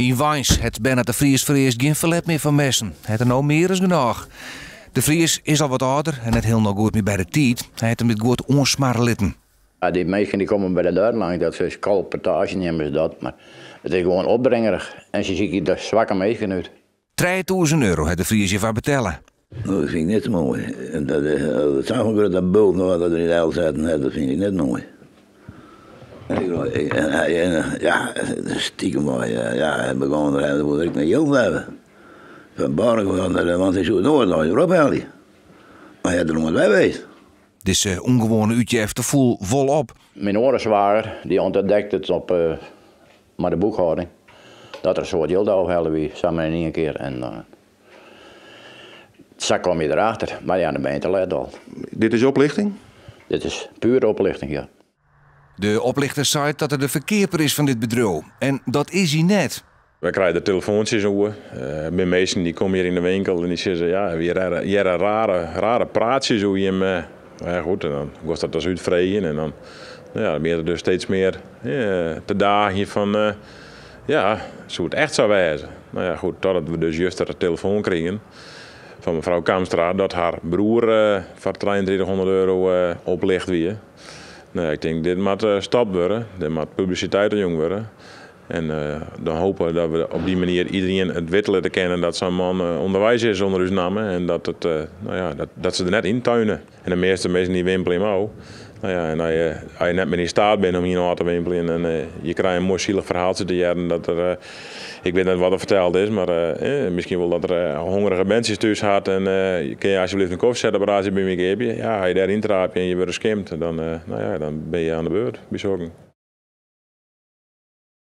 In Wijns het Bernard de Vries voor eerst geen verlet meer van messen. Het er nou meer is genoeg. De Vries is al wat ouder en het heel nog goed meer bij de tijd. Hij heeft hem met goed onsmaren litten. Ja, die meesten die komen bij de deur langs, dat is kalpertage nemen ze dat. Maar het is gewoon opbrengerig. En ze ziet de zwakke meesten uit. €3.000 heeft de Vries je van betellen. Nou, dat vind ik net mooi. Dat zag ik dat bult nog dat er in de hel zaten, dat vind ik net mooi. Ja, stiekem maar, ja, hij begon er moet ik naar Joop hebben. Van Bargen, want hij zoekt nooit nog erop halen. Maar hij had er nog wat bij weet. Dus ongewone uurtje heeft de voel volop. Mijn oorlogszwager, die ontdekte het op maar de boekhouding. Dat er een soort gilde afhalen wie, samen in één keer. En zo kwam je erachter, maar ja, dan ben je te laat al. Dit is oplichting? Dit is pure oplichting, ja. De oplichter zei dat er de verkeerper is van dit bedrijf. En dat is hij net. We krijgen telefoontjes over. Bij mensen die komen hier in de winkel en die zeggen ja, weer een rare praatjes hoe je hem. Ja goed, en dan wordt dat dus uitvregen en dan ben je er dus steeds meer te dagen van ja, zo het echt zou wijzen. Nou ja goed, totdat we dus juist een telefoon kregen van mevrouw Kamstra dat haar broer voor €2300 oplicht weer. Nou, ik denk dit moet stap worden, dit moet publiciteit aan jong worden. En dan hopen dat we op die manier iedereen het wittelen te kennen dat zo'n man onderwijs is onder ons namen. En dat, dat ze er net in tuinen. En de meeste mensen die wimpelen hem ook. Nou ja, en als je net meer in staat bent om hier nog te wimpelen en je krijgt een mooi zielig verhaaltje te jaren dat er, ik weet niet wat er verteld is, maar misschien wel dat er hongerige mensen thuis had en kun je alsjeblieft een koffiezetapparaatje bij me geven. Ja, als je daarin traapt en je wordt geskimd, dan ben je aan de beurt, bezorgen.